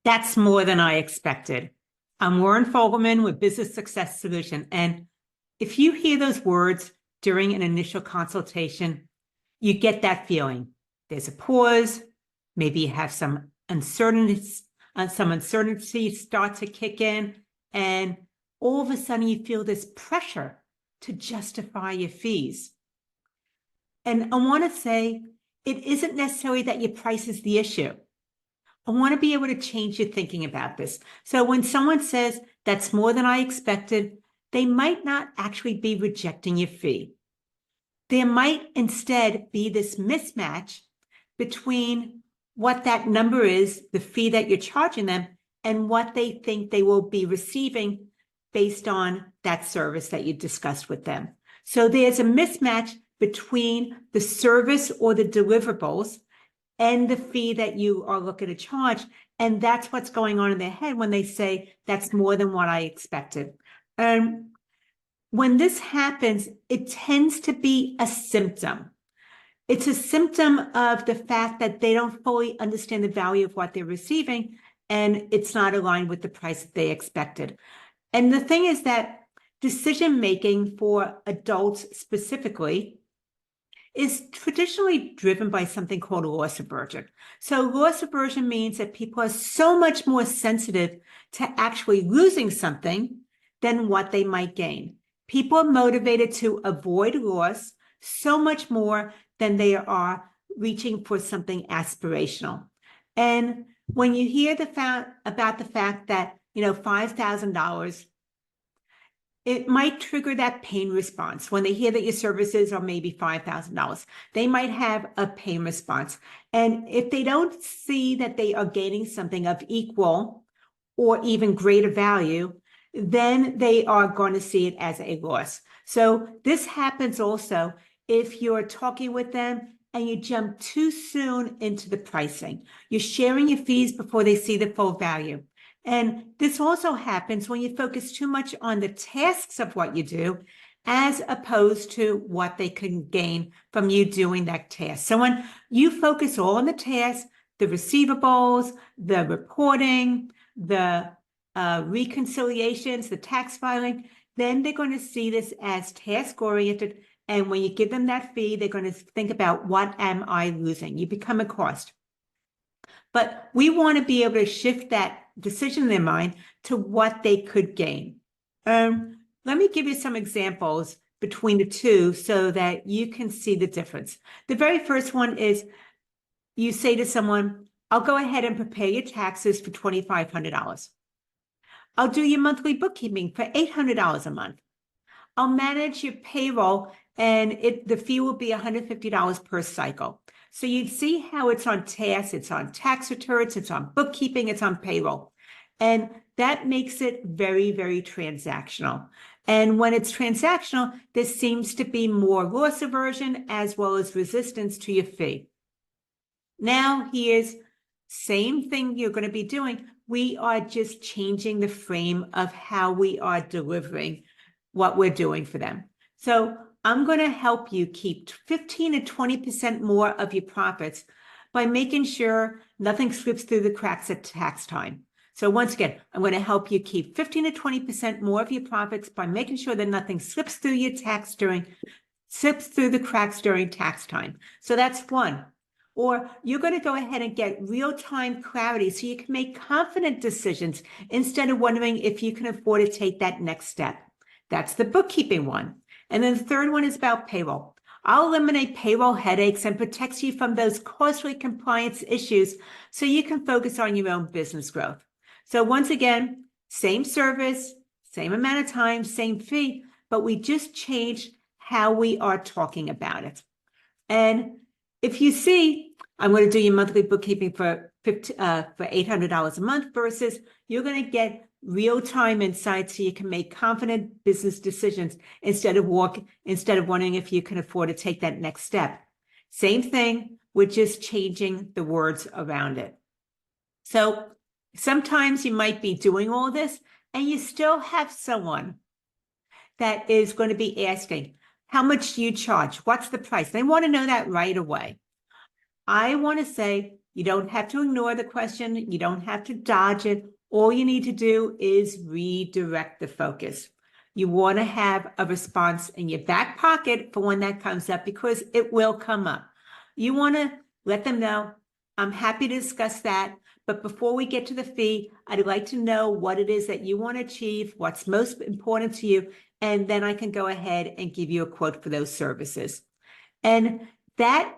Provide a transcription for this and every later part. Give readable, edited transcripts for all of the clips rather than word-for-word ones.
That's more than I expected. I'm Warren Fogelman with Business Success Solution. And if you hear those words during an initial consultation, you get that feeling. There's a pause. Maybe you have some uncertainty start to kick in. And all of a sudden you feel this pressure to justify your fees. And I want to say, it isn't necessarily that your price is the issue. I want to be able to change your thinking about this. So when someone says, that's more than I expected, they might not actually be rejecting your fee. There might instead be this mismatch between what that number is, the fee that you're charging them, and what they think they will be receiving based on that service that you discussed with them. So there's a mismatch between the service or the deliverables and the fee that you are looking to charge. And that's what's going on in their head when they say, that's more than what I expected. When this happens, it tends to be a symptom. It's a symptom of the fact that they don't fully understand the value of what they're receiving, and it's not aligned with the price that they expected. And the thing is that decision-making for adults specifically is traditionally driven by something called loss aversion. So loss aversion means that people are so much more sensitive to actually losing something than what they might gain. People are motivated to avoid loss so much more than they are reaching for something aspirational. And when you hear about the fact that, $5,000, it might trigger that pain response. When they hear that your services are maybe $5,000, they might have a pain response. And if they don't see that they are gaining something of equal or even greater value, then they are going to see it as a loss. So this happens also if you're talking with them and you jump too soon into the pricing. You're sharing your fees before they see the full value. And this also happens when you focus too much on the tasks of what you do, as opposed to what they can gain from you doing that task. So when you focus all on the tasks, the receivables, the reporting, the reconciliations, the tax filing, then they're going to see this as task-oriented. And when you give them that fee, they're going to think about, what am I losing? You become a cost. But we want to be able to shift that decision in their mind to what they could gain. Let me give you some examples between the two so that you can see the difference. The very first one is, you say to someone, I'll go ahead and prepare your taxes for $2,500. I'll do your monthly bookkeeping for $800 a month. I'll manage your payroll, and the fee will be $150 per cycle. So you'd see how it's on tasks, it's on tax returns, it's on bookkeeping, it's on payroll. And that makes it very, very transactional. And when it's transactional, there seems to be more loss aversion as well as resistance to your fee. Now here's same thing you're going to be doing. We are just changing the frame of how we are delivering what we're doing for them. So I'm going to help you keep 15 to 20% more of your profits by making sure nothing slips through the cracks at tax time. So once again, I'm going to help you keep 15 to 20% more of your profits by making sure that nothing slips through the cracks during tax time. So that's one. Or you're going to go ahead and get real-time clarity so you can make confident decisions instead of wondering if you can afford to take that next step. That's the bookkeeping one. And then the third one is about payroll. I'll eliminate payroll headaches and protect you from those costly compliance issues so you can focus on your own business growth. So once again, same service, same amount of time, same fee, but we just changed how we are talking about it. And if you see, I'm going to do your monthly bookkeeping for $800 a month versus you're going to get real-time insights so you can make confident business decisions instead of wondering if you can afford to take that next step. Same thing, we're just changing the words around it. So sometimes you might be doing all this and you still have someone that is going to be asking, how much do you charge? What's the price? They want to know that right away. I want to say, You don't have to ignore the question. You don't have to dodge it. All you need to do is redirect the focus. You want to have a response in your back pocket for when that comes up, because it will come up. You want to let them know, I'm happy to discuss that, but before we get to the fee, I'd like to know what it is that you want to achieve, what's most important to you, and then I can go ahead and give you a quote for those services. And that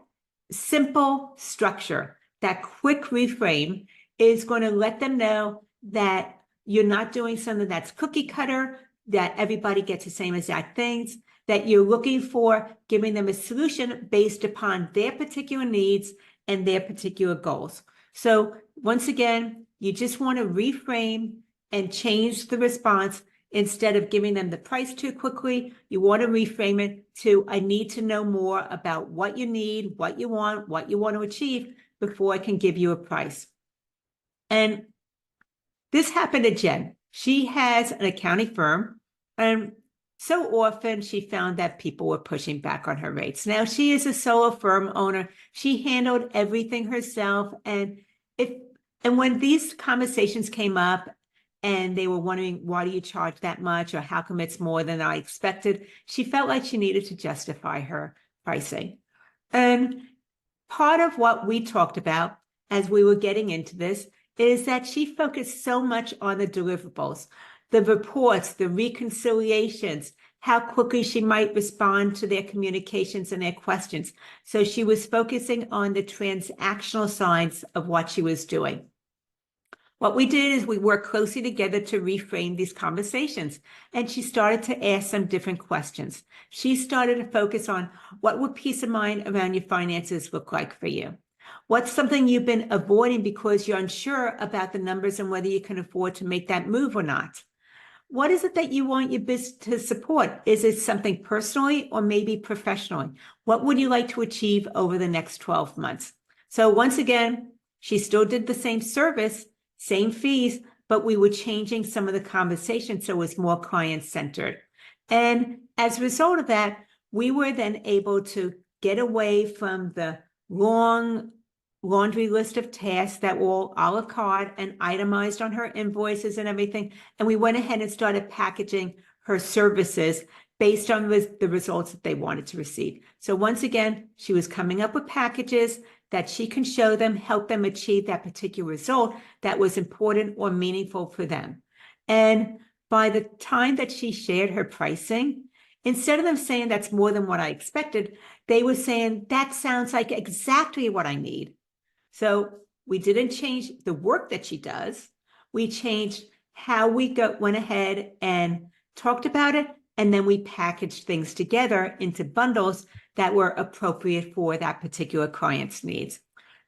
simple structure, that quick reframe, is going to let them know that you're not doing something that's cookie cutter, that everybody gets the same exact things, that you're looking for giving them a solution based upon their particular needs and their particular goals. So once again, you just want to reframe and change the response. Instead of giving them the price too quickly, you want to reframe it to, I need to know more about what you need, what you want to achieve before I can give you a price. And this happened to Jen. She has an accounting firm, and so often she found that people were pushing back on her rates. Now, she is a solo firm owner. She handled everything herself. And when these conversations came up and they were wondering, why do you charge that much? Or how come it's more than I expected? She felt like she needed to justify her pricing. And part of what we talked about as we were getting into this is that she focused so much on the deliverables, the reports, the reconciliations, how quickly she might respond to their communications and their questions. So she was focusing on the transactional sides of what she was doing. What we did is we worked closely together to reframe these conversations, and she started to ask some different questions. She started to focus on, what would peace of mind around your finances look like for you? What's something you've been avoiding because you're unsure about the numbers and whether you can afford to make that move or not? What is it that you want your business to support? Is it something personally or maybe professionally? What would you like to achieve over the next 12 months? So once again, she still did the same service, same fees, but we were changing some of the conversation so it was more client-centered. And as a result of that, we were then able to get away from the long laundry list of tasks that were all a la carte and itemized on her invoices and everything. And we went ahead and started packaging her services based on the results that they wanted to receive. So once again, she was coming up with packages that she can show them, help them achieve that particular result that was important or meaningful for them. And by the time that she shared her pricing, instead of them saying that's more than what I expected, they were saying that sounds like exactly what I need. So we didn't change the work that she does. We changed how we went ahead and talked about it, and then we packaged things together into bundles that were appropriate for that particular client's needs.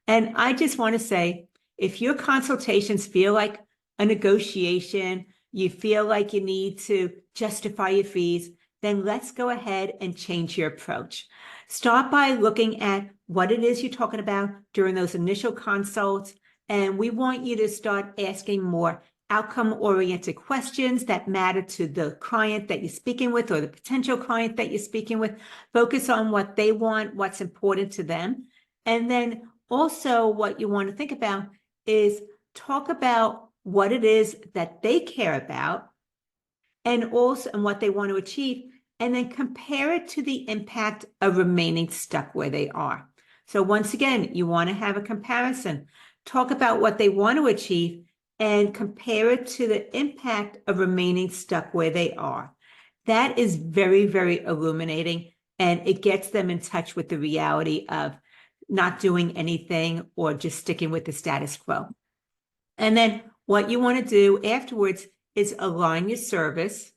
And I just want to say, if your consultations feel like a negotiation, you feel like you need to justify your fees, then let's go ahead and change your approach. Start by looking at what it is you're talking about during those initial consults. And we want you to start asking more outcome-oriented questions that matter to the client that you're speaking with or the potential client that you're speaking with. Focus on what they want, what's important to them. And then also what you want to think about is talk about what it is that they care about and what they want to achieve, and then compare it to the impact of remaining stuck where they are. So once again, you want to have a comparison. Talk about what they want to achieve and compare it to the impact of remaining stuck where they are. That is very, very illuminating, and it gets them in touch with the reality of not doing anything or just sticking with the status quo. And then what you want to do afterwards is align your service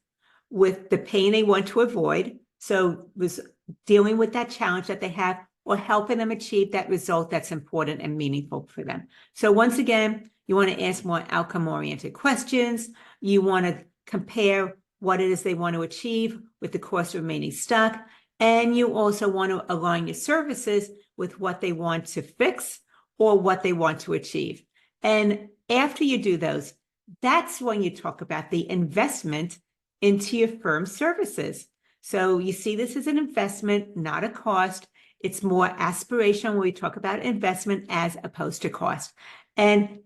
with the pain they want to avoid. So was dealing with that challenge that they have or helping them achieve that result that's important and meaningful for them. So once again, you want to ask more outcome-oriented questions. You want to compare what it is they want to achieve with the cost of remaining stuck. And you also want to align your services with what they want to fix or what they want to achieve. And after you do those, that's when you talk about the investment into your firm's services. So you see this as an investment, not a cost. It's more aspirational when we talk about investment as opposed to cost. And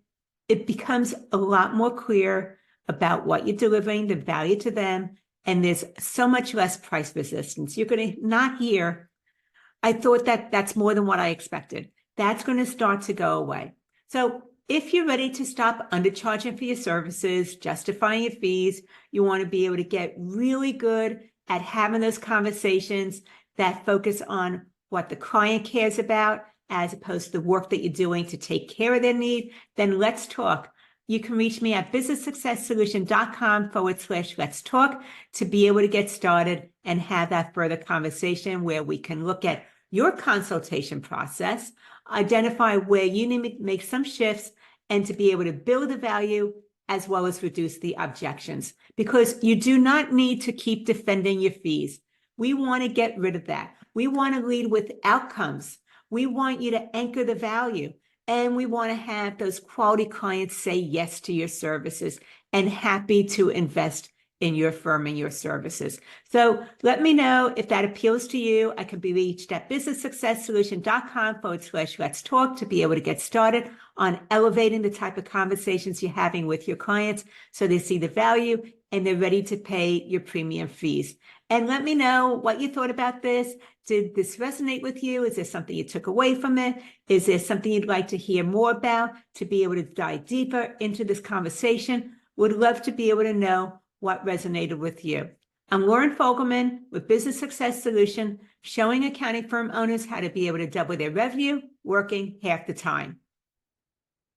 it becomes a lot more clear about what you're delivering, the value to them, and there's so much less price resistance. You're going to not hear, I thought that that's more than what I expected. That's going to start to go away. So if you're ready to stop undercharging for your services, justifying your fees, you want to be able to get really good at having those conversations that focus on what the client cares about, as opposed to the work that you're doing to take care of their need, then let's talk. You can reach me at businesssuccesssolution.com/let's talk to be able to get started and have that further conversation where we can look at your consultation process, identify where you need to make some shifts, and to be able to build the value as well as reduce the objections, because you do not need to keep defending your fees. We want to get rid of that. We want to lead with outcomes. We want you to anchor the value, and we want to have those quality clients say yes to your services and happy to invest in your firm and your services. So let me know if that appeals to you. I can be reached at businesssuccesssolution.com/let's talk to be able to get started on elevating the type of conversations you're having with your clients so they see the value and they're ready to pay your premium fees. And let me know what you thought about this. Did this resonate with you? Is there something you took away from it? Is there something you'd like to hear more about to be able to dive deeper into this conversation? Would love to be able to know what resonated with you. I'm Lauren Fogelman with Business Success Solution, showing accounting firm owners how to be able to double their revenue, working half the time.